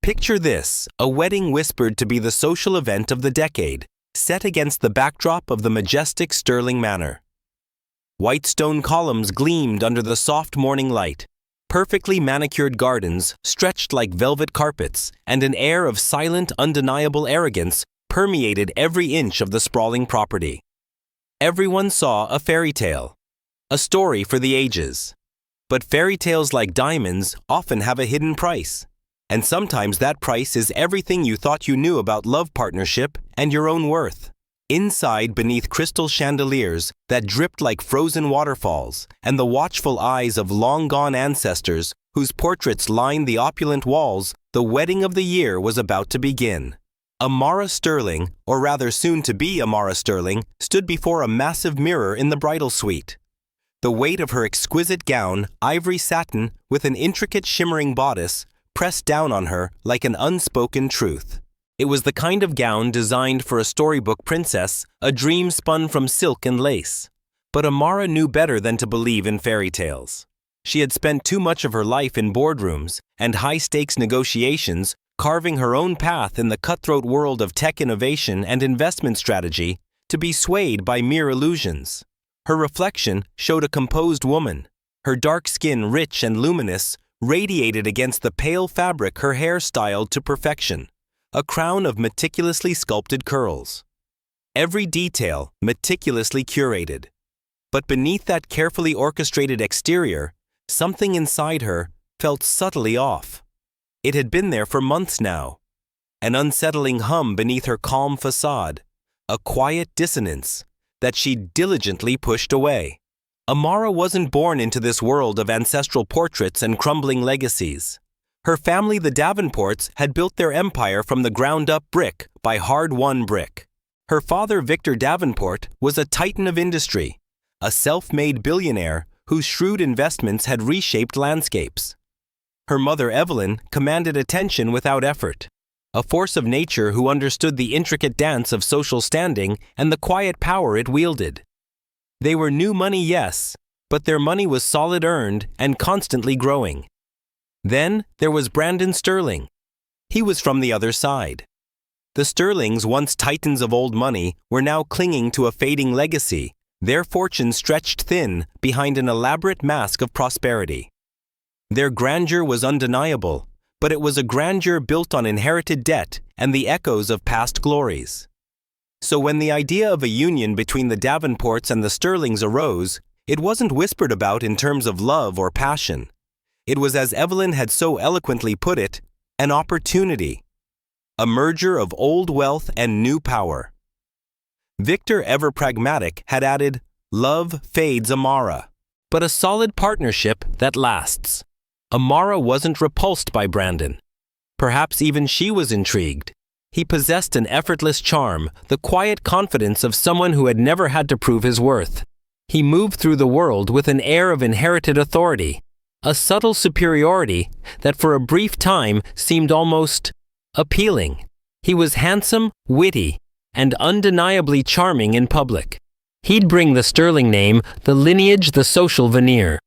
Picture this, a wedding whispered to be the social event of the decade, set against the backdrop of the majestic Stirling Manor. White stone columns gleamed under the soft morning light, perfectly manicured gardens stretched like velvet carpets, and an air of silent, undeniable arrogance permeated every inch of the sprawling property. Everyone saw a fairy tale, a story for the ages. But fairy tales, like diamonds, often have a hidden price. And sometimes that price is everything you thought you knew about love partnership and your own worth. Inside, beneath crystal chandeliers that dripped like frozen waterfalls, and the watchful eyes of long-gone ancestors whose portraits lined the opulent walls, the wedding of the year was about to begin. Amara Stirling, or rather soon-to-be Amara Stirling, stood before a massive mirror in the bridal suite. The weight of her exquisite gown, ivory satin with an intricate shimmering bodice, pressed down on her like an unspoken truth. It was the kind of gown designed for a storybook princess, a dream spun from silk and lace. But Amara knew better than to believe in fairy tales. She had spent too much of her life in boardrooms and high-stakes negotiations, carving her own path in the cutthroat world of tech innovation and investment strategy, to be swayed by mere illusions. Her reflection showed a composed woman. Her dark skin, rich and luminous, radiated against the pale fabric her hair styled to perfection, a crown of meticulously sculpted curls. Every detail meticulously curated. But beneath that carefully orchestrated exterior, something inside her felt subtly off. It had been there for months now. An unsettling hum beneath her calm facade, a quiet dissonance that she diligently pushed away. Amara wasn't born into this world of ancestral portraits and crumbling legacies. Her family, the Davenports, had built their empire from the ground up, brick by hard-won brick. Her father, Victor Davenport, was a titan of industry, a self-made billionaire whose shrewd investments had reshaped landscapes. Her mother, Evelyn, commanded attention without effort, a force of nature who understood the intricate dance of social standing and the quiet power it wielded. They were new money, yes, but their money was solid earned and constantly growing. Then there was Brandon Stirling. He was from the other side. The Stirlings, once titans of old money, were now clinging to a fading legacy, their fortune stretched thin behind an elaborate mask of prosperity. Their grandeur was undeniable, but it was a grandeur built on inherited debt and the echoes of past glories. So when the idea of a union between the Davenports and the Stirlings arose, it wasn't whispered about in terms of love or passion. It was, as Evelyn had so eloquently put it, an opportunity. A merger of old wealth and new power. Victor, ever pragmatic, had added, "Love fades Amara, but a solid partnership that lasts." Amara wasn't repulsed by Brandon. Perhaps even she was intrigued. He possessed an effortless charm, the quiet confidence of someone who had never had to prove his worth. He moved through the world with an air of inherited authority, a subtle superiority that for a brief time seemed almost appealing. He was handsome, witty, and undeniably charming in public. He'd bring the Stirling name, the lineage, the social veneer.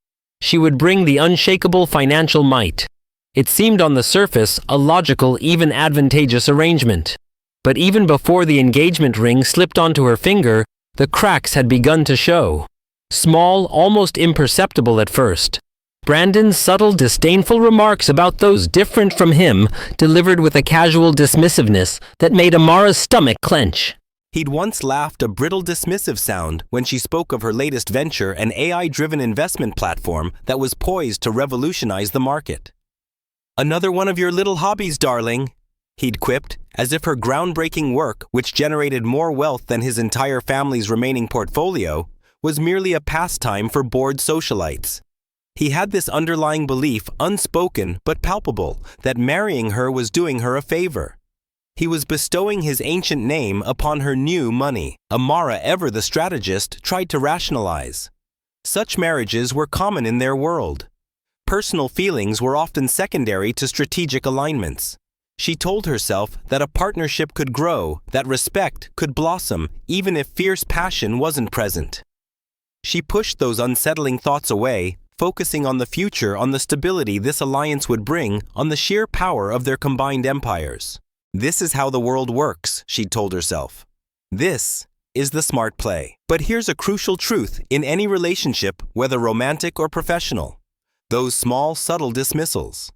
She would bring the unshakable financial might. It seemed on the surface a logical, even advantageous arrangement. But even before the engagement ring slipped onto her finger, the cracks had begun to show. Small, almost imperceptible at first. Brandon's subtle, disdainful remarks about those different from him, delivered with a casual dismissiveness that made Amara's stomach clench. He'd once laughed a brittle dismissive sound when she spoke of her latest venture, an AI-driven investment platform that was poised to revolutionize the market. "Another one of your little hobbies, darling," he'd quipped, as if her groundbreaking work, which generated more wealth than his entire family's remaining portfolio, was merely a pastime for bored socialites. He had this underlying belief, unspoken but palpable, that marrying her was doing her a favor. He was bestowing his ancient name upon her new money. Amara, ever the strategist, tried to rationalize. Such marriages were common in their world. Personal feelings were often secondary to strategic alignments. She told herself that a partnership could grow, that respect could blossom, even if fierce passion wasn't present. She pushed those unsettling thoughts away, focusing on the future, on the stability this alliance would bring, on the sheer power of their combined empires. This is how the world works, she told herself. This is the smart play. But here's a crucial truth in any relationship, whether romantic or professional. Those small, subtle dismissals.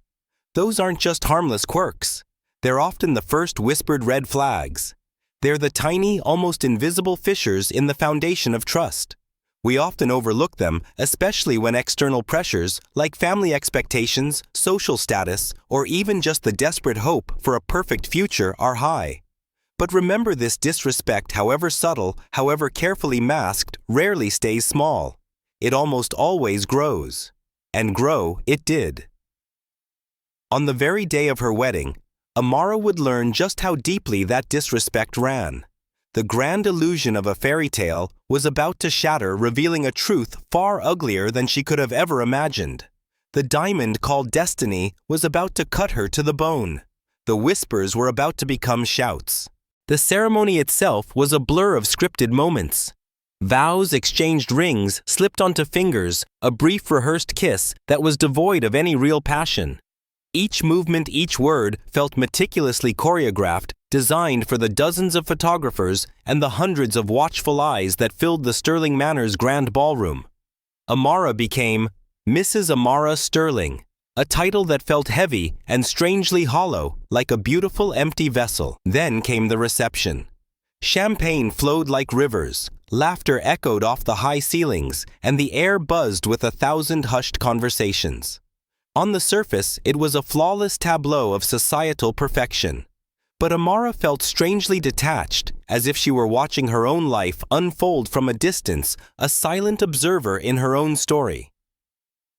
Those aren't just harmless quirks. They're often the first whispered red flags. They're the tiny, almost invisible fissures in the foundation of trust. We often overlook them, especially when external pressures, like family expectations, social status, or even just the desperate hope for a perfect future, are high. But remember, this disrespect, however subtle, however carefully masked, rarely stays small. It almost always grows. And grow it did. On the very day of her wedding, Amara would learn just how deeply that disrespect ran. The grand illusion of a fairy tale was about to shatter, revealing a truth far uglier than she could have ever imagined. The diamond called destiny was about to cut her to the bone. The whispers were about to become shouts. The ceremony itself was a blur of scripted moments. Vows exchanged, rings slipped onto fingers, a brief rehearsed kiss that was devoid of any real passion. Each movement, each word felt meticulously choreographed, designed for the dozens of photographers and the hundreds of watchful eyes that filled the Sterling Manor's grand ballroom. Amara became Mrs. Amara Sterling, a title that felt heavy and strangely hollow, like a beautiful empty vessel. Then came the reception. Champagne flowed like rivers, laughter echoed off the high ceilings, and the air buzzed with 1,000 hushed conversations. On the surface, it was a flawless tableau of societal perfection. But Amara felt strangely detached, as if she were watching her own life unfold from a distance, a silent observer in her own story.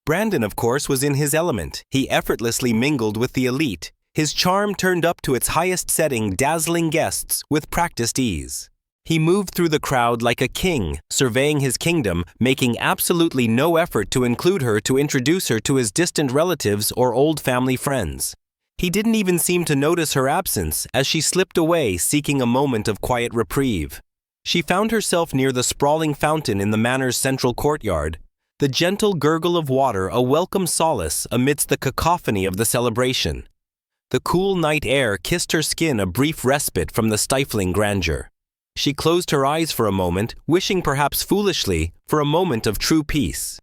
Brandon, of course, was in his element. He effortlessly mingled with the elite, his charm turned up to its highest setting, dazzling guests with practiced ease. He moved through the crowd like a king, surveying his kingdom, making absolutely no effort to include her, to introduce her to his distant relatives or old family friends. He didn't even seem to notice her absence as she slipped away, seeking a moment of quiet reprieve. She found herself near the sprawling fountain in the manor's central courtyard, the gentle gurgle of water a welcome solace amidst the cacophony of the celebration. The cool night air kissed her skin, a brief respite from the stifling grandeur. She closed her eyes for a moment, wishing perhaps foolishly for a moment of true peace.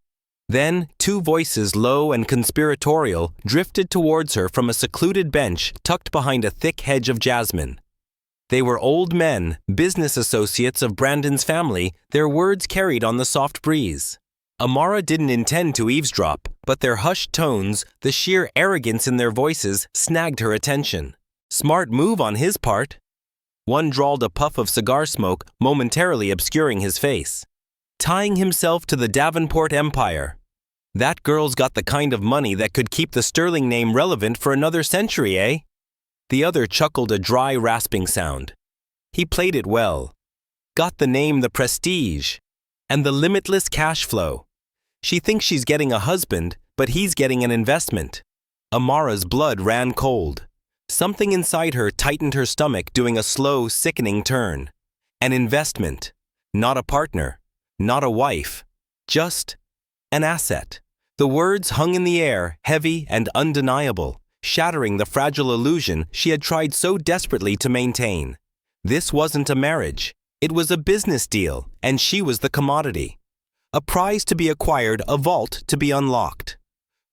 Then, two voices, low and conspiratorial, drifted towards her from a secluded bench tucked behind a thick hedge of jasmine. They were old men, business associates of Brandon's family, their words carried on the soft breeze. Amara didn't intend to eavesdrop, but their hushed tones, the sheer arrogance in their voices, snagged her attention. Smart move on his part. One drawled a puff of cigar smoke, momentarily obscuring his face. Tying himself to the Davenport empire. That girl's got the kind of money that could keep the Sterling name relevant for another century, eh? The other chuckled, a dry, rasping sound. He played it well. Got the name, the prestige, and the limitless cash flow. She thinks she's getting a husband, but he's getting an investment. Amara's blood ran cold. Something inside her tightened her stomach, doing a slow, sickening turn. An investment. Not a partner. Not a wife. Just an asset. The words hung in the air, heavy and undeniable, shattering the fragile illusion she had tried so desperately to maintain. This wasn't a marriage. It was a business deal, and she was the commodity. A prize to be acquired, a vault to be unlocked.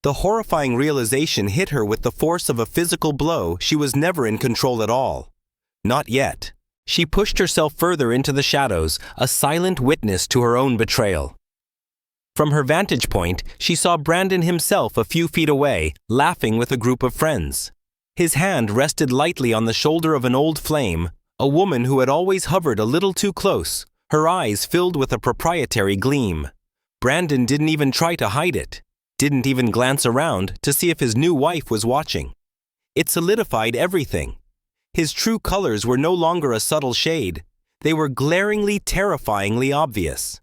The horrifying realization hit her with the force of a physical blow. She was never in control at all. Not yet. She pushed herself further into the shadows, a silent witness to her own betrayal. From her vantage point, she saw Brandon himself a few feet away, laughing with a group of friends. His hand rested lightly on the shoulder of an old flame, a woman who had always hovered a little too close, her eyes filled with a proprietary gleam. Brandon didn't even try to hide it, didn't even glance around to see if his new wife was watching. It solidified everything. His true colors were no longer a subtle shade. They were glaringly, terrifyingly obvious.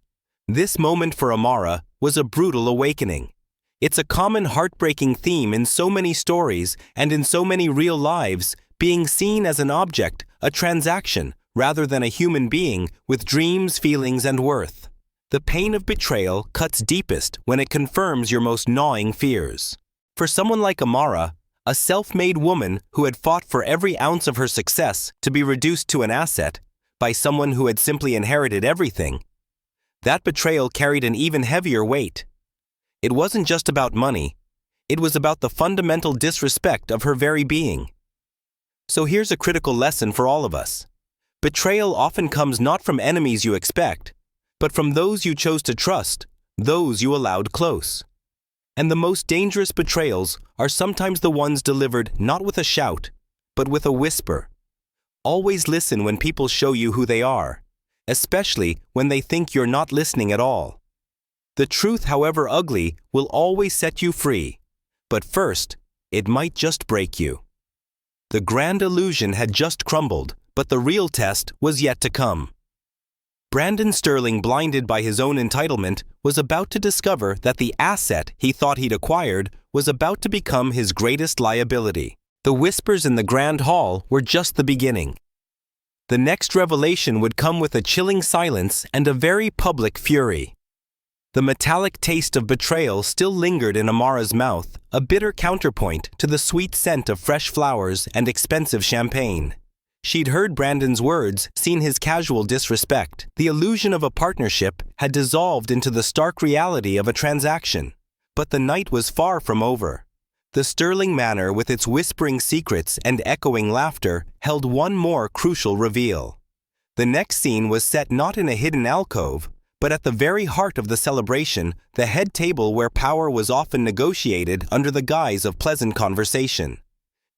This moment for Amara was a brutal awakening. It's a common heartbreaking theme in so many stories and in so many real lives, being seen as an object, a transaction, rather than a human being with dreams, feelings, and worth. The pain of betrayal cuts deepest when it confirms your most gnawing fears. For someone like Amara, a self-made woman who had fought for every ounce of her success to be reduced to an asset by someone who had simply inherited everything, that betrayal carried an even heavier weight. It wasn't just about money, it was about the fundamental disrespect of her very being. So here's a critical lesson for all of us. Betrayal often comes not from enemies you expect, but from those you chose to trust, those you allowed close. And the most dangerous betrayals are sometimes the ones delivered not with a shout, but with a whisper. Always listen when people show you who they are, especially when they think you're not listening at all. The truth, however ugly, will always set you free, but first, it might just break you. The grand illusion had just crumbled, but the real test was yet to come. Brandon Sterling, blinded by his own entitlement, was about to discover that the asset he thought he'd acquired was about to become his greatest liability. The whispers in the grand hall were just the beginning. The next revelation would come with a chilling silence and a very public fury. The metallic taste of betrayal still lingered in Amara's mouth, a bitter counterpoint to the sweet scent of fresh flowers and expensive champagne. She'd heard Brandon's words, seen his casual disrespect. The illusion of a partnership had dissolved into the stark reality of a transaction. But the night was far from over. The Sterling Manor, with its whispering secrets and echoing laughter, held one more crucial reveal. The next scene was set not in a hidden alcove, but at the very heart of the celebration, the head table where power was often negotiated under the guise of pleasant conversation.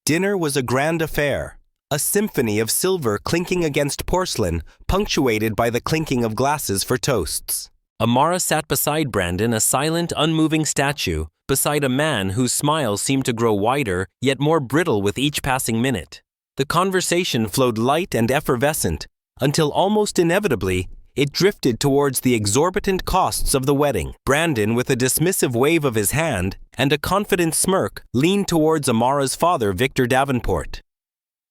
Dinner was a grand affair. A symphony of silver clinking against porcelain, punctuated by the clinking of glasses for toasts. Amara sat beside Brandon, a silent, unmoving statue, beside a man whose smile seemed to grow wider, yet more brittle with each passing minute. The conversation flowed light and effervescent, until almost inevitably, it drifted towards the exorbitant costs of the wedding. Brandon, with a dismissive wave of his hand and a confident smirk, leaned towards Amara's father, Victor Davenport.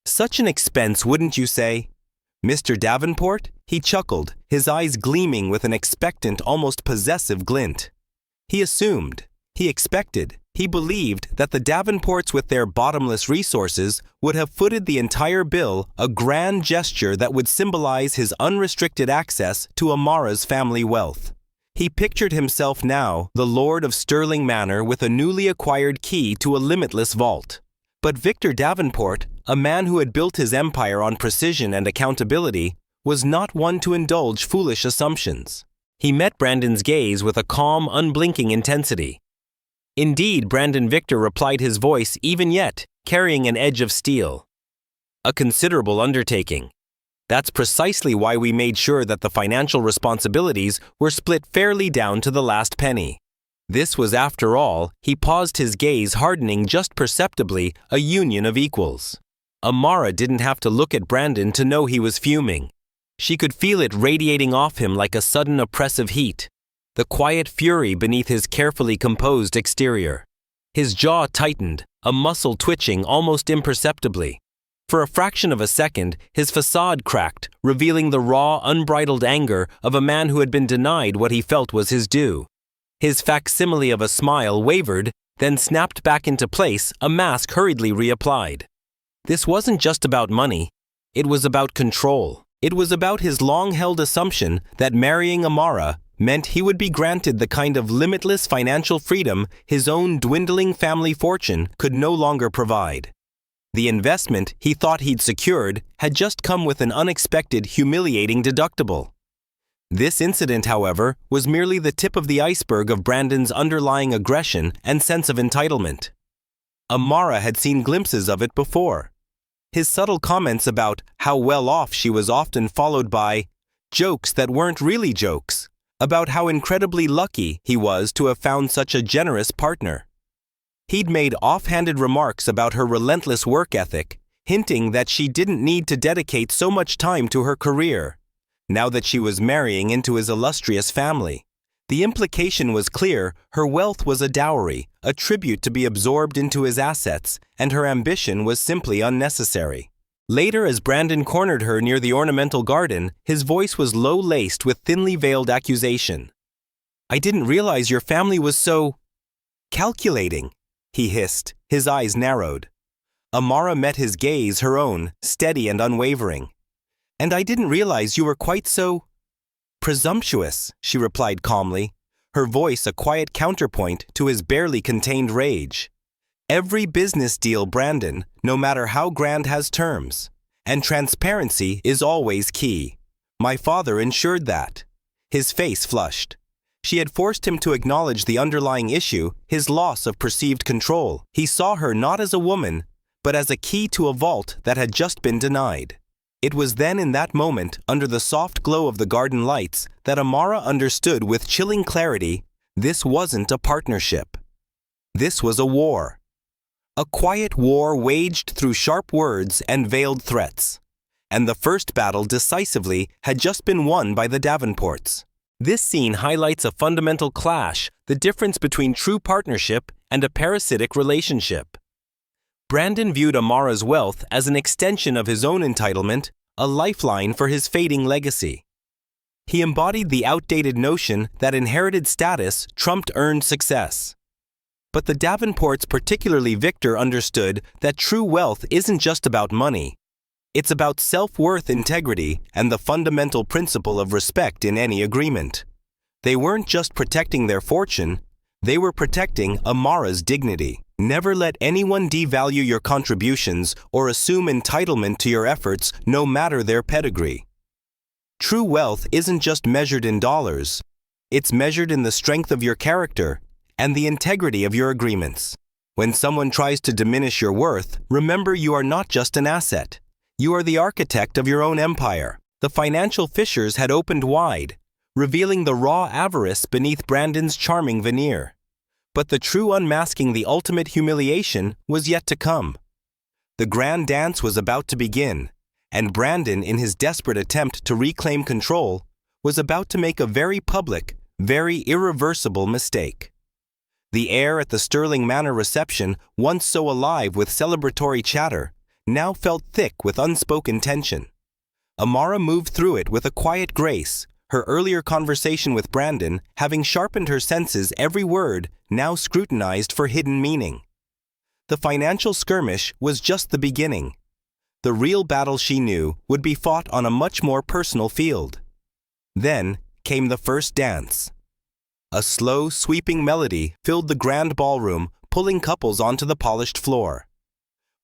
"Such an expense, wouldn't you say?" "Mr. Davenport?" He chuckled, his eyes gleaming with an expectant, almost possessive glint. He assumed, he expected, he believed that the Davenports with their bottomless resources would have footed the entire bill, a grand gesture that would symbolize his unrestricted access to Amara's family wealth. He pictured himself now the lord of Sterling Manor with a newly acquired key to a limitless vault. But Victor Davenport, a man who had built his empire on precision and accountability, was not one to indulge foolish assumptions. He met Brandon's gaze with a calm, unblinking intensity. Indeed, Brandon Victor replied, his voice even yet carrying an edge of steel. "A considerable undertaking. That's precisely why we made sure that the financial responsibilities were split fairly down to the last penny. This was, after all," he paused, his gaze hardening just perceptibly, "a union of equals." Amara didn't have to look at Brandon to know he was fuming. She could feel it radiating off him like a sudden oppressive heat, the quiet fury beneath his carefully composed exterior. His jaw tightened, a muscle twitching almost imperceptibly. For a fraction of a second, his facade cracked, revealing the raw, unbridled anger of a man who had been denied what he felt was his due. His facsimile of a smile wavered, then snapped back into place, a mask hurriedly reapplied. This wasn't just about money. It was about control. It was about his long-held assumption that marrying Amara meant he would be granted the kind of limitless financial freedom his own dwindling family fortune could no longer provide. The investment he thought he'd secured had just come with an unexpected, humiliating deductible. This incident, however, was merely the tip of the iceberg of Brandon's underlying aggression and sense of entitlement. Amara had seen glimpses of it before. His subtle comments about how well off she was often followed by jokes that weren't really jokes, about how incredibly lucky he was to have found such a generous partner. He'd made offhanded remarks about her relentless work ethic, hinting that she didn't need to dedicate so much time to her career, now that she was marrying into his illustrious family. The implication was clear: her wealth was a dowry, a tribute to be absorbed into his assets, and her ambition was simply unnecessary. Later, as Brandon cornered her near the ornamental garden, his voice was low-laced with thinly veiled accusation. I didn't realize your family was so calculating, he hissed, his eyes narrowed. Amara met his gaze, her own, steady and unwavering. And I didn't realize you were quite so presumptuous, she replied calmly, her voice a quiet counterpoint to his barely contained rage. Every business deal, Brandon, no matter how grand, has terms. And transparency is always key. My father ensured that. His face flushed. She had forced him to acknowledge the underlying issue, his loss of perceived control. He saw her not as a woman, but as a key to a vault that had just been denied. It was then in that moment, under the soft glow of the garden lights, that Amara understood with chilling clarity, this wasn't a partnership. This was a war. A quiet war waged through sharp words and veiled threats. And the first battle decisively had just been won by the Davenports. This scene highlights a fundamental clash, the difference between true partnership and a parasitic relationship. Brandon viewed Amara's wealth as an extension of his own entitlement, a lifeline for his fading legacy. He embodied the outdated notion that inherited status trumped earned success. But the Davenports, particularly Victor, understood that true wealth isn't just about money. It's about self-worth, integrity, and the fundamental principle of respect in any agreement. They weren't just protecting their fortune, they were protecting Amara's dignity. Never let anyone devalue your contributions or assume entitlement to your efforts, no matter their pedigree. True wealth isn't just measured in dollars. It's measured in the strength of your character and the integrity of your agreements. When someone tries to diminish your worth, remember you are not just an asset. You are the architect of your own empire. The financial fissures had opened wide, revealing the raw avarice beneath Brandon's charming veneer. But the true unmasking, the ultimate humiliation, was yet to come. The grand dance was about to begin, and Brandon, in his desperate attempt to reclaim control, was about to make a very public, very irreversible mistake. The air at the Sterling Manor reception, once so alive with celebratory chatter, now felt thick with unspoken tension. Amara moved through it with a quiet grace, her earlier conversation with Brandon having sharpened her senses, every word now scrutinized for hidden meaning. The financial skirmish was just the beginning. The real battle, she knew, would be fought on a much more personal field. Then came the first dance. A slow, sweeping melody filled the grand ballroom, pulling couples onto the polished floor.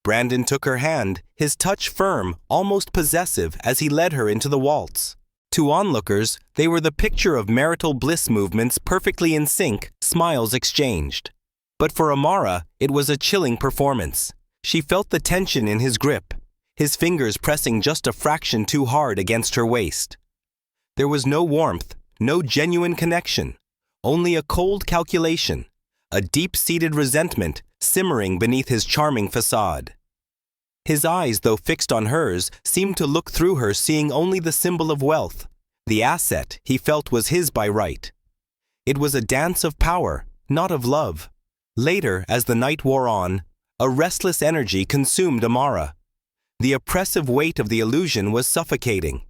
Brandon took her hand, his touch firm, almost possessive, as he led her into the waltz. To onlookers, they were the picture of marital bliss, movements perfectly in sync, smiles exchanged. But for Amara, it was a chilling performance. She felt the tension in his grip, his fingers pressing just a fraction too hard against her waist. There was no warmth, no genuine connection, only a cold calculation, a deep-seated resentment simmering beneath his charming facade. His eyes, though fixed on hers, seemed to look through her, seeing only the symbol of wealth, the asset he felt was his by right. It was a dance of power, not of love. Later, as the night wore on, a restless energy consumed Amara. The oppressive weight of the illusion was suffocating.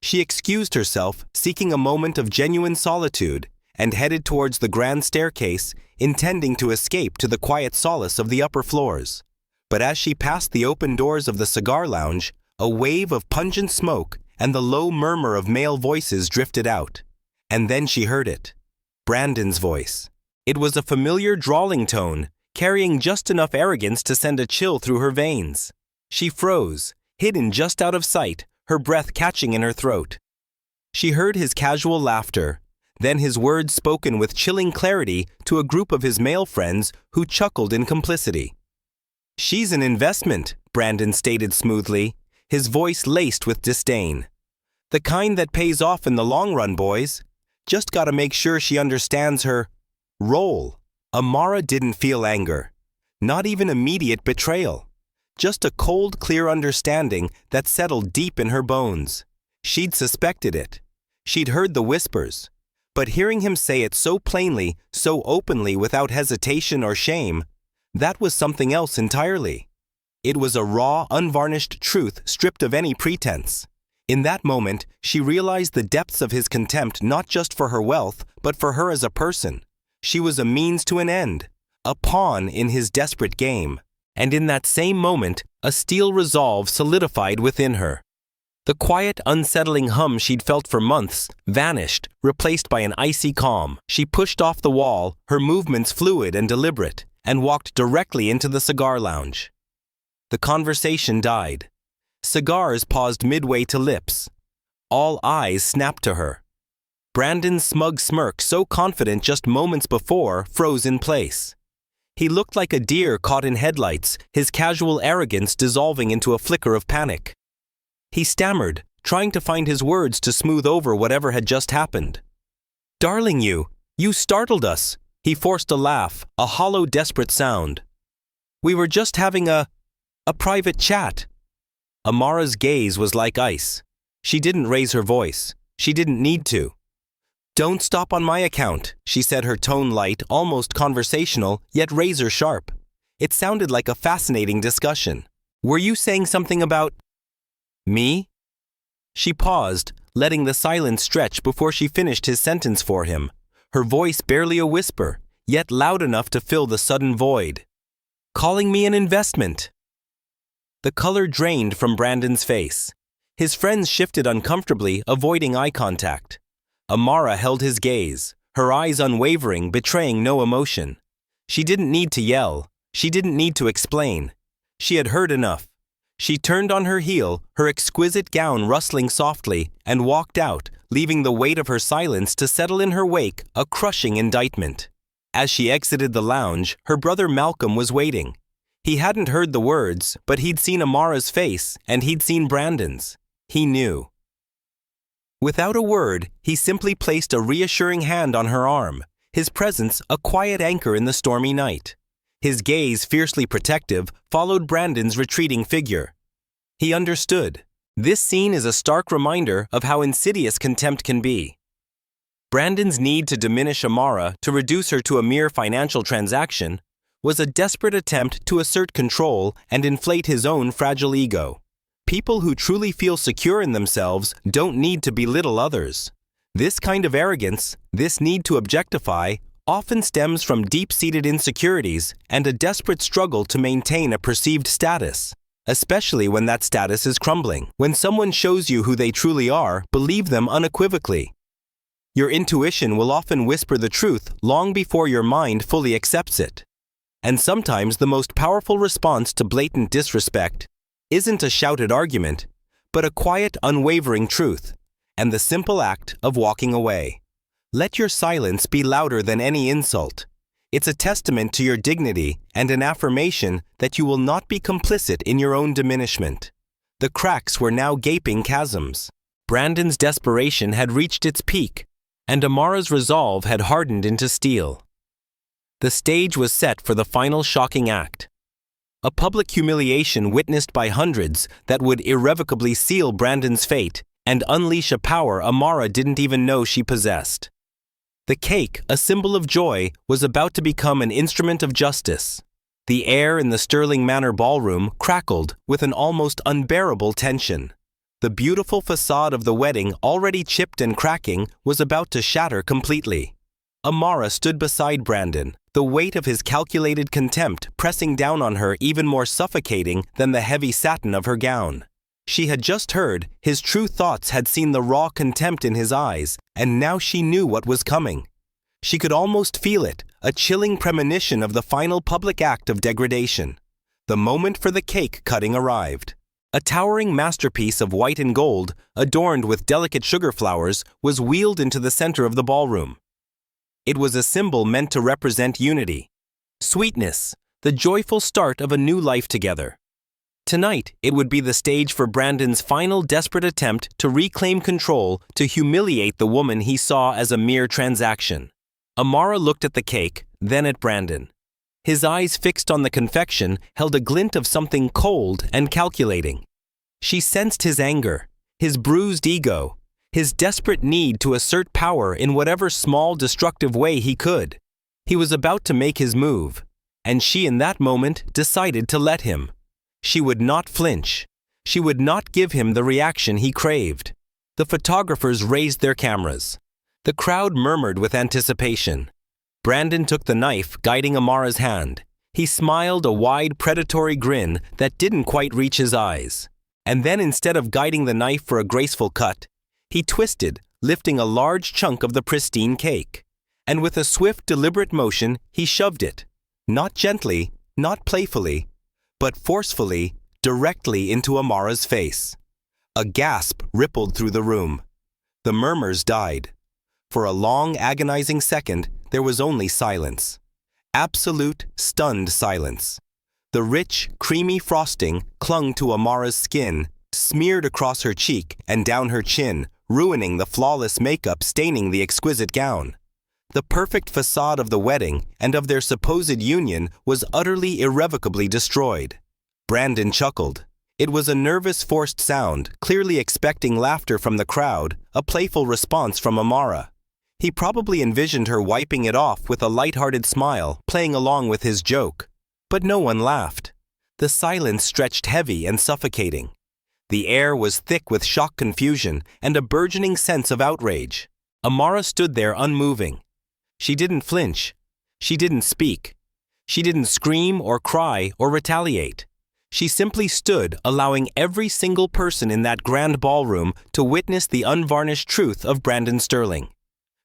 She excused herself, seeking a moment of genuine solitude, and headed towards the grand staircase, intending to escape to the quiet solace of the upper floors. But as she passed the open doors of the cigar lounge, a wave of pungent smoke and the low murmur of male voices drifted out. And then she heard it. Brandon's voice. It was a familiar drawling tone, carrying just enough arrogance to send a chill through her veins. She froze, hidden just out of sight, her breath catching in her throat. She heard his casual laughter, then his words spoken with chilling clarity to a group of his male friends who chuckled in complicity. "She's an investment," Brandon stated smoothly, his voice laced with disdain. "The kind that pays off in the long run, boys. Just gotta make sure she understands her role." Amara didn't feel anger, not even immediate betrayal. Just a cold, clear understanding that settled deep in her bones. She'd suspected it. She'd heard the whispers. But hearing him say it so plainly, so openly, without hesitation or shame, that was something else entirely. It was a raw, unvarnished truth stripped of any pretense. In that moment, she realized the depths of his contempt not just for her wealth, but for her as a person. She was a means to an end, a pawn in his desperate game. And in that same moment, a steel resolve solidified within her. The quiet, unsettling hum she'd felt for months vanished, replaced by an icy calm. She pushed off the wall, her movements fluid and deliberate, and walked directly into the cigar lounge. The conversation died. Cigars paused midway to lips. All eyes snapped to her. Brandon's smug smirk, so confident just moments before, froze in place. He looked like a deer caught in headlights, his casual arrogance dissolving into a flicker of panic. He stammered, trying to find his words to smooth over whatever had just happened. "Darling, you startled us." He forced a laugh, a hollow, desperate sound. "We were just having a private chat." Amara's gaze was like ice. She didn't raise her voice. She didn't need to. "Don't stop on my account," she said, her tone light, almost conversational, yet razor sharp. It sounded like a fascinating discussion. "Were you saying something about me?" She paused, letting the silence stretch before she finished his sentence for him, her voice barely a whisper, yet loud enough to fill the sudden void. "Calling me an investment." The color drained from Brandon's face. His friends shifted uncomfortably, avoiding eye contact. Amara held his gaze, her eyes unwavering, betraying no emotion. She didn't need to yell. She didn't need to explain. She had heard enough. She turned on her heel, her exquisite gown rustling softly, and walked out, leaving the weight of her silence to settle in her wake, a crushing indictment. As she exited the lounge, her brother Malcolm was waiting. He hadn't heard the words, but he'd seen Amara's face, and he'd seen Brandon's. He knew. Without a word, he simply placed a reassuring hand on her arm, his presence a quiet anchor in the stormy night. His gaze, fiercely protective, followed Brandon's retreating figure. He understood. This scene is a stark reminder of how insidious contempt can be. Brandon's need to diminish Amara, to reduce her to a mere financial transaction, was a desperate attempt to assert control and inflate his own fragile ego. People who truly feel secure in themselves don't need to belittle others. This kind of arrogance, this need to objectify, often stems from deep-seated insecurities and a desperate struggle to maintain a perceived status, especially when that status is crumbling. When someone shows you who they truly are, believe them unequivocally. Your intuition will often whisper the truth long before your mind fully accepts it. And sometimes the most powerful response to blatant disrespect isn't a shouted argument, but a quiet, unwavering truth, and the simple act of walking away. Let your silence be louder than any insult. It's a testament to your dignity and an affirmation that you will not be complicit in your own diminishment. The cracks were now gaping chasms. Brandon's desperation had reached its peak, and Amara's resolve had hardened into steel. The stage was set for the final shocking act. A public humiliation witnessed by hundreds that would irrevocably seal Brandon's fate and unleash a power Amara didn't even know she possessed. The cake, a symbol of joy, was about to become an instrument of justice. The air in the Sterling Manor ballroom crackled with an almost unbearable tension. The beautiful facade of the wedding, already chipped and cracking, was about to shatter completely. Amara stood beside Brandon, the weight of his calculated contempt pressing down on her, even more suffocating than the heavy satin of her gown. She had just heard, his true thoughts had seen the raw contempt in his eyes, and now she knew what was coming. She could almost feel it, a chilling premonition of the final public act of degradation. The moment for the cake cutting arrived. A towering masterpiece of white and gold, adorned with delicate sugar flowers, was wheeled into the center of the ballroom. It was a symbol meant to represent unity, sweetness, the joyful start of a new life together. Tonight, it would be the stage for Brandon's final desperate attempt to reclaim control, to humiliate the woman he saw as a mere transaction. Amara looked at the cake, then at Brandon. His eyes, fixed on the confection, held a glint of something cold and calculating. She sensed his anger, his bruised ego, his desperate need to assert power in whatever small, destructive way he could. He was about to make his move, and she in that moment decided to let him. She would not flinch. She would not give him the reaction he craved. The photographers raised their cameras. The crowd murmured with anticipation. Brandon took the knife, guiding Amara's hand. He smiled a wide, predatory grin that didn't quite reach his eyes. And then, instead of guiding the knife for a graceful cut, he twisted, lifting a large chunk of the pristine cake. And with a swift, deliberate motion, he shoved it. Not gently, not playfully, but forcefully, directly into Amara's face. A gasp rippled through the room. The murmurs died. For a long, agonizing second, there was only silence. Absolute, stunned silence. The rich, creamy frosting clung to Amara's skin, smeared across her cheek and down her chin, ruining the flawless makeup staining the exquisite gown. The perfect facade of the wedding and of their supposed union was utterly irrevocably destroyed. Brandon chuckled. It was a nervous, forced sound, clearly expecting laughter from the crowd, a playful response from Amara. He probably envisioned her wiping it off with a light-hearted smile, playing along with his joke. But no one laughed. The silence stretched heavy and suffocating. The air was thick with shocked confusion and a burgeoning sense of outrage. Amara stood there unmoving. She didn't flinch. She didn't speak. She didn't scream or cry or retaliate. She simply stood, allowing every single person in that grand ballroom to witness the unvarnished truth of Brandon Sterling.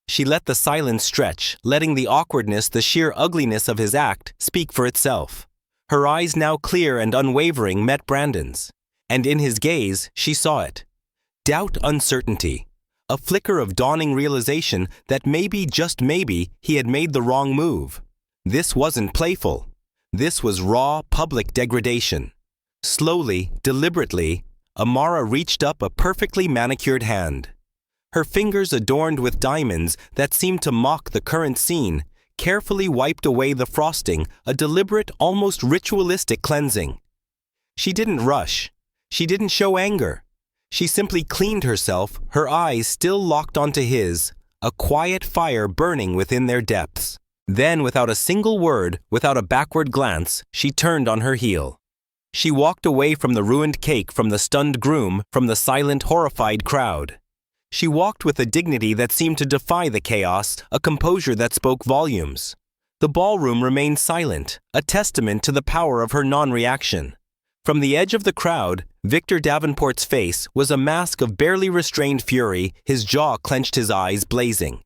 She let the silence stretch, letting the awkwardness, the sheer ugliness of his act, speak for itself. Her eyes, now clear and unwavering, met Brandon's. And in his gaze, she saw it. Doubt, uncertainty. A flicker of dawning realization that maybe, just maybe, he had made the wrong move. This wasn't playful. This was raw, public degradation. Slowly, deliberately, Amara reached up a perfectly manicured hand. Her fingers, adorned with diamonds that seemed to mock the current scene, carefully wiped away the frosting, a deliberate, almost ritualistic cleansing. She didn't rush. She didn't show anger. She simply cleaned herself, her eyes still locked onto his, a quiet fire burning within their depths. Then, without a single word, without a backward glance, she turned on her heel. She walked away from the ruined cake, from the stunned groom, from the silent, horrified crowd. She walked with a dignity that seemed to defy the chaos, a composure that spoke volumes. The ballroom remained silent, a testament to the power of her non-reaction. From the edge of the crowd, Victor Davenport's face was a mask of barely restrained fury, his jaw clenched, his eyes blazing.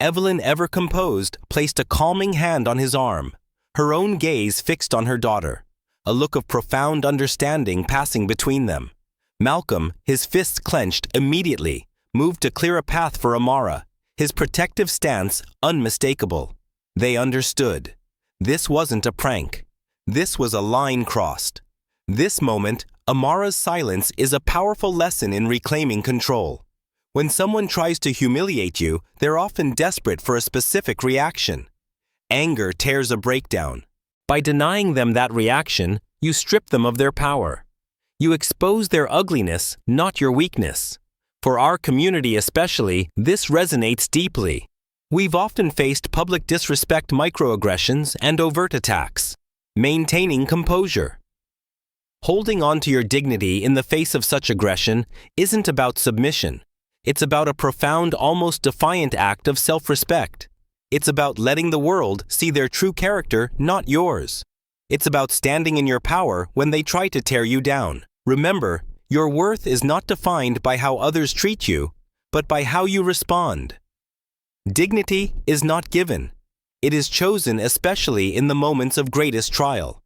Evelyn, ever composed, placed a calming hand on his arm, her own gaze fixed on her daughter, a look of profound understanding passing between them. Malcolm, his fists clenched, immediately moved to clear a path for Amara, his protective stance unmistakable. They understood. This wasn't a prank. This was a line crossed. This moment, Amara's silence is a powerful lesson in reclaiming control. When someone tries to humiliate you, they're often desperate for a specific reaction. Anger tears a breakdown. By denying them that reaction, you strip them of their power. You expose their ugliness, not your weakness. For our community especially, this resonates deeply. We've often faced public disrespect, microaggressions, and overt attacks. Maintaining composure. Holding on to your dignity in the face of such aggression isn't about submission. It's about a profound, almost defiant act of self-respect. It's about letting the world see their true character, not yours. It's about standing in your power when they try to tear you down. Remember, your worth is not defined by how others treat you, but by how you respond. Dignity is not given. It is chosen, especially in the moments of greatest trial.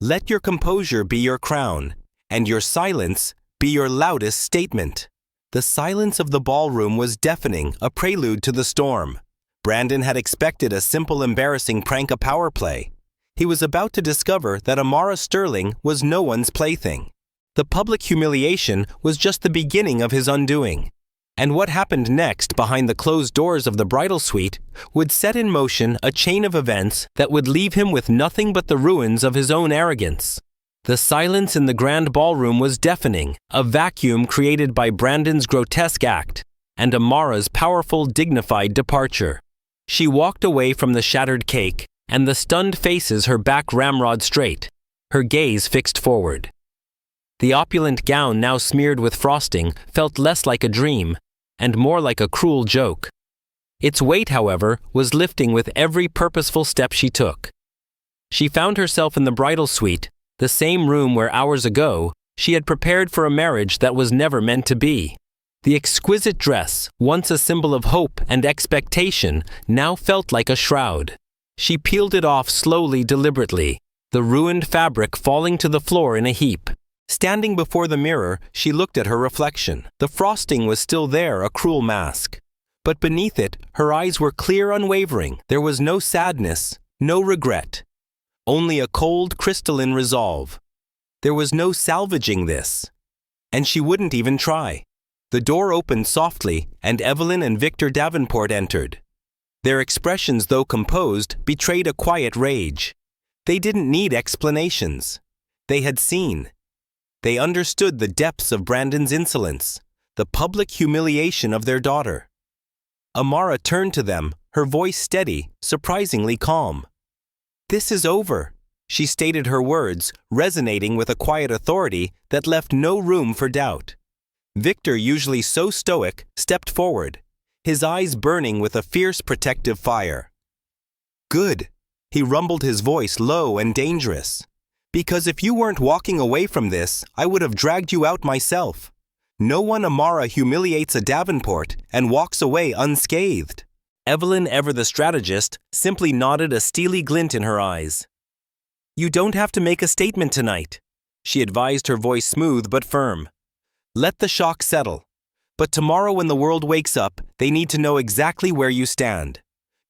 Let your composure be your crown, and your silence be your loudest statement. The silence of the ballroom was deafening, a prelude to the storm. Brandon had expected a simple, embarrassing prank, a power play. He was about to discover that Amara Sterling was no one's plaything. The public humiliation was just the beginning of his undoing. And what happened next behind the closed doors of the bridal suite would set in motion a chain of events that would leave him with nothing but the ruins of his own arrogance. The silence in the grand ballroom was deafening, a vacuum created by Brandon's grotesque act and Amara's powerful, dignified departure. She walked away from the shattered cake and the stunned faces, her back ramrod straight, her gaze fixed forward. The opulent gown, now smeared with frosting, felt less like a dream, and more like a cruel joke. Its weight, however, was lifting with every purposeful step she took. She found herself in the bridal suite, the same room where hours ago she had prepared for a marriage that was never meant to be. The exquisite dress, once a symbol of hope and expectation, now felt like a shroud. She peeled it off slowly, deliberately, the ruined fabric falling to the floor in a heap. Standing before the mirror, she looked at her reflection. The frosting was still there, a cruel mask. But beneath it, her eyes were clear, unwavering. There was no sadness, no regret. Only a cold, crystalline resolve. There was no salvaging this. And she wouldn't even try. The door opened softly, and Evelyn and Victor Davenport entered. Their expressions, though composed, betrayed a quiet rage. They didn't need explanations. They had seen. They understood the depths of Brandon's insolence, the public humiliation of their daughter. Amara turned to them, her voice steady, surprisingly calm. "This is over," she stated, her words resonating with a quiet authority that left no room for doubt. Victor, usually so stoic, stepped forward, his eyes burning with a fierce protective fire. "Good," he rumbled, his voice low and dangerous. "Because if you weren't walking away from this, I would have dragged you out myself. No one Amara humiliates a Davenport and walks away unscathed." Evelyn, ever the strategist, simply nodded, a steely glint in her eyes. "You don't have to make a statement tonight," she advised, her voice smooth but firm. "Let the shock settle. But tomorrow when the world wakes up, they need to know exactly where you stand.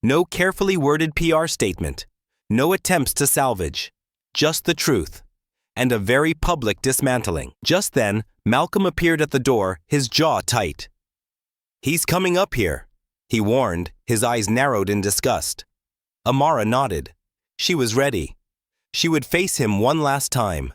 No carefully worded PR statement. No attempts to salvage. Just the truth. And a very public dismantling." Just then, Malcolm appeared at the door, his jaw tight. "He's coming up here," he warned, his eyes narrowed in disgust. Amara nodded. She was ready. She would face him one last time.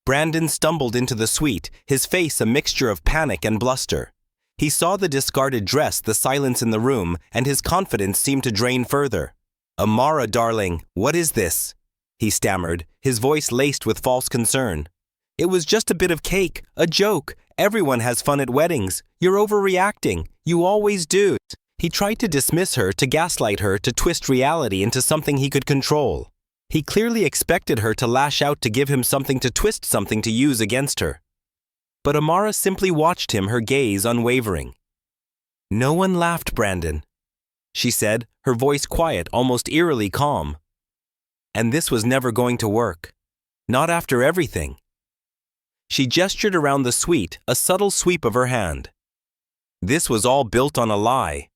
Brandon stumbled into the suite, his face a mixture of panic and bluster. He saw the discarded dress, the silence in the room, and his confidence seemed to drain further. "Amara, darling, what is this?" he stammered, his voice laced with false concern. "It was just a bit of cake, a joke. Everyone has fun at weddings. You're overreacting. You always do." He tried to dismiss her, to gaslight her, to twist reality into something he could control. He clearly expected her to lash out, to give him something to twist, something to use against her. But Amara simply watched him, her gaze unwavering. "No one laughed, Brandon," she said, her voice quiet, almost eerily calm. "And this was never going to work. Not after everything." She gestured around the suite, a subtle sweep of her hand. "This was all built on a lie,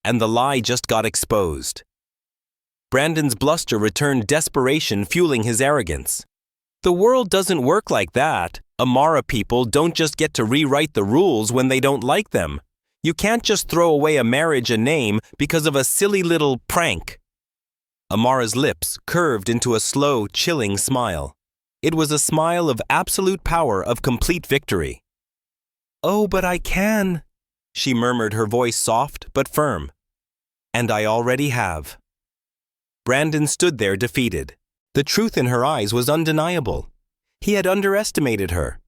and the lie just got exposed." Brandon's bluster returned, desperation fueling his arrogance. "The world doesn't work like that. Amara, people don't just get to rewrite the rules when they don't like them. You can't just throw away a marriage, a name, because of a silly little prank." Amara's lips curved into a slow, chilling smile. It was a smile of absolute power, of complete victory. "Oh, but I can," she murmured, her voice soft but firm. "And I already have." Brandon stood there, defeated. The truth in her eyes was undeniable. He had underestimated her.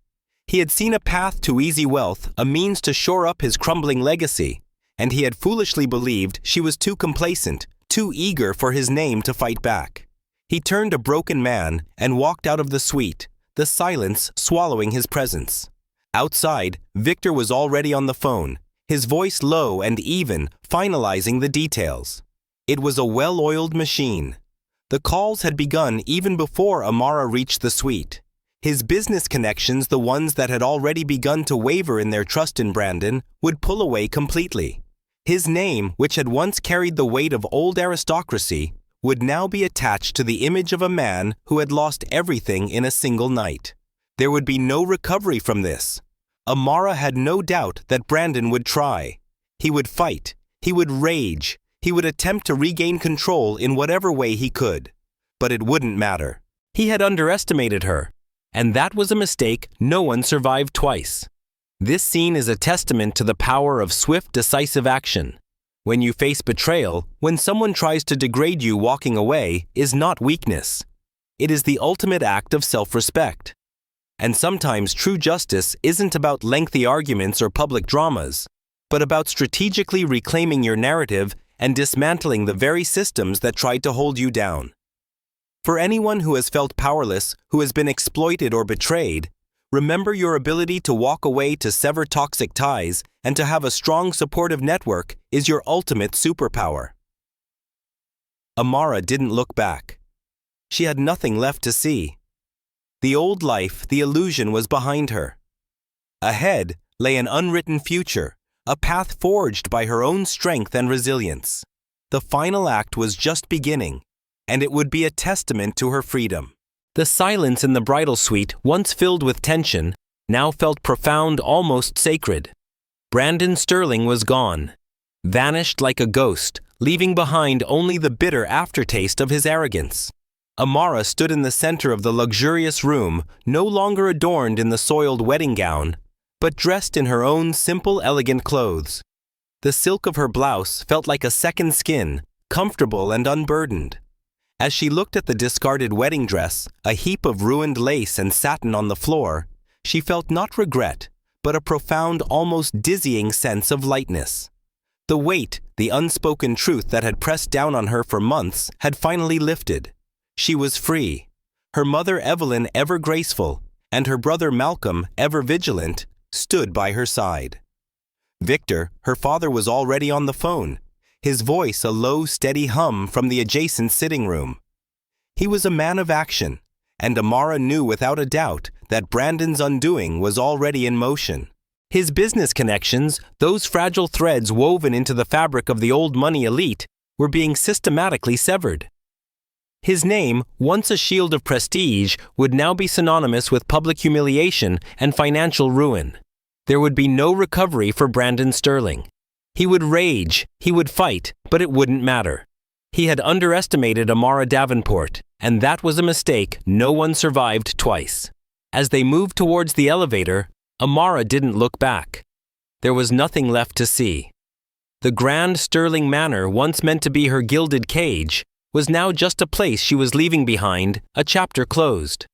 He had seen a path to easy wealth, a means to shore up his crumbling legacy, and he had foolishly believed she was too complacent, too eager for his name to fight back. He turned a broken man and walked out of the suite, the silence swallowing his presence. Outside, Victor was already on the phone, his voice low and even, finalizing the details. It was a well-oiled machine. The calls had begun even before Amara reached the suite. His business connections, the ones that had already begun to waver in their trust in Brandon, would pull away completely. His name, which had once carried the weight of old aristocracy, would now be attached to the image of a man who had lost everything in a single night. There would be no recovery from this. Amara had no doubt that Brandon would try. He would fight. He would rage. He would attempt to regain control in whatever way he could. But it wouldn't matter. He had underestimated her, and that was a mistake no one survived twice. This scene is a testament to the power of swift, decisive action. When you face betrayal, when someone tries to degrade you, walking away is not weakness. It is the ultimate act of self-respect. And sometimes true justice isn't about lengthy arguments or public dramas, but about strategically reclaiming your narrative and dismantling the very systems that tried to hold you down. For anyone who has felt powerless, who has been exploited or betrayed, remember your ability to walk away, to sever toxic ties, and to have a strong supportive network is your ultimate superpower. Amara didn't look back. She had nothing left to see. The old life, the illusion was behind her. Ahead lay an unwritten future, a path forged by her own strength and resilience. The final act was just beginning, and it would be a testament to her freedom. The silence in the bridal suite, once filled with tension, now felt profound, almost sacred. Brandon Sterling was gone, vanished like a ghost, leaving behind only the bitter aftertaste of his arrogance. Amara stood in the center of the luxurious room, no longer adorned in the soiled wedding gown, but dressed in her own simple, elegant clothes. The silk of her blouse felt like a second skin, comfortable and unburdened. As she looked at the discarded wedding dress, a heap of ruined lace and satin on the floor, she felt not regret, but a profound, almost dizzying sense of lightness. The weight, the unspoken truth that had pressed down on her for months, had finally lifted. She was free. Her mother Evelyn, ever graceful, and her brother Malcolm, ever vigilant, stood by her side. Victor, her father, was already on the phone, his voice a low, steady hum from the adjacent sitting room. He was a man of action, and Amara knew without a doubt that Brandon's undoing was already in motion. His business connections, those fragile threads woven into the fabric of the old money elite, were being systematically severed. His name, once a shield of prestige, would now be synonymous with public humiliation and financial ruin. There would be no recovery for Brandon Sterling. He would rage, he would fight, but it wouldn't matter. He had underestimated Amara Davenport, and that was a mistake no one survived twice. As they moved towards the elevator, Amara didn't look back. There was nothing left to see. The grand Sterling Manor, once meant to be her gilded cage, was now just a place she was leaving behind, a chapter closed.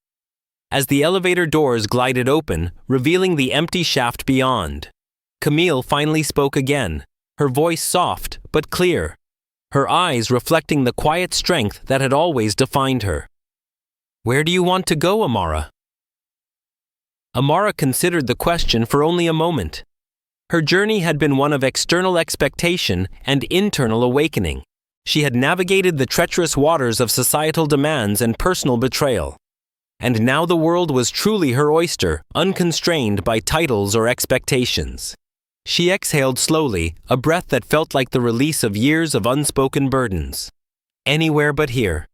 As the elevator doors glided open, revealing the empty shaft beyond, Camille finally spoke again, her voice soft but clear, her eyes reflecting the quiet strength that had always defined her. "Where do you want to go, Amara?" Amara considered the question for only a moment. Her journey had been one of external expectation and internal awakening. She had navigated the treacherous waters of societal demands and personal betrayal. And now the world was truly her oyster, unconstrained by titles or expectations. She exhaled slowly, a breath that felt like the release of years of unspoken burdens. "Anywhere but here,"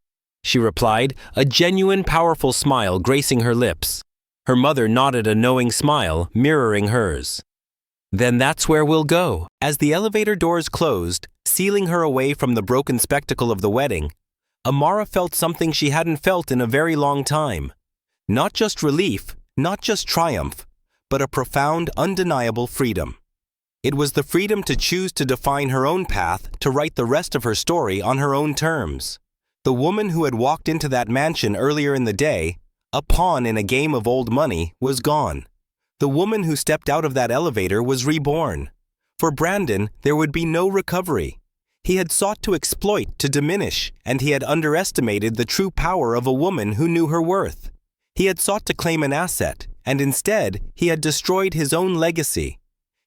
she replied, a genuine, powerful smile gracing her lips. Her mother nodded a knowing smile, mirroring hers. "Then that's where we'll go." As the elevator doors closed, sealing her away from the broken spectacle of the wedding, Amara felt something she hadn't felt in a very long time. Not just relief, not just triumph, but a profound, undeniable freedom. It was the freedom to choose to define her own path, to write the rest of her story on her own terms. The woman who had walked into that mansion earlier in the day, a pawn in a game of old money, was gone. The woman who stepped out of that elevator was reborn. For Brandon, there would be no recovery. He had sought to exploit, to diminish, and he had underestimated the true power of a woman who knew her worth. He had sought to claim an asset, and instead, he had destroyed his own legacy.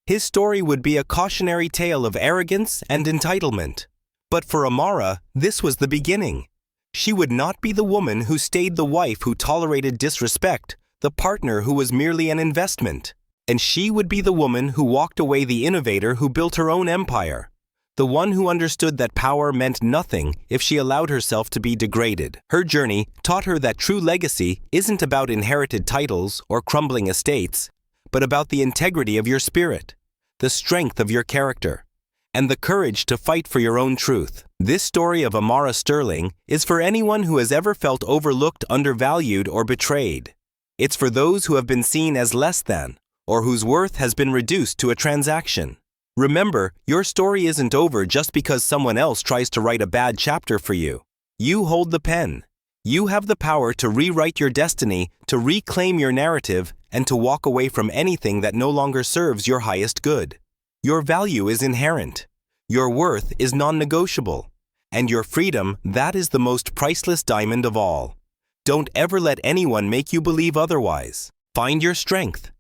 His story would be a cautionary tale of arrogance and entitlement. But for Amara, this was the beginning. She would not be the woman who stayed the wife who tolerated disrespect, the partner who was merely an investment. And she would be the woman who walked away, the innovator who built her own empire. The one who understood that power meant nothing if she allowed herself to be degraded. Her journey taught her that true legacy isn't about inherited titles or crumbling estates, but about the integrity of your spirit, the strength of your character, and the courage to fight for your own truth. This story of Amara Sterling is for anyone who has ever felt overlooked, undervalued, or betrayed. It's for those who have been seen as less than, or whose worth has been reduced to a transaction. Remember, your story isn't over just because someone else tries to write a bad chapter for you. You hold the pen. You have the power to rewrite your destiny, to reclaim your narrative, and to walk away from anything that no longer serves your highest good. Your value is inherent. Your worth is non-negotiable. And your freedom, that is the most priceless diamond of all. Don't ever let anyone make you believe otherwise. Find your strength.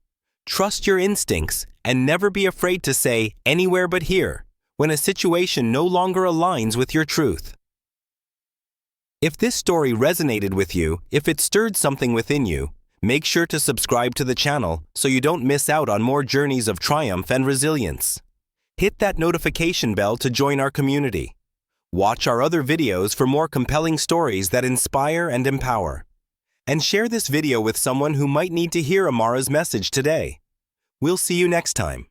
Trust your instincts, and never be afraid to say, "Anywhere but here," when a situation no longer aligns with your truth. If this story resonated with you, if it stirred something within you, make sure to subscribe to the channel so you don't miss out on more journeys of triumph and resilience. Hit that notification bell to join our community. Watch our other videos for more compelling stories that inspire and empower. And share this video with someone who might need to hear Amara's message today. We'll see you next time.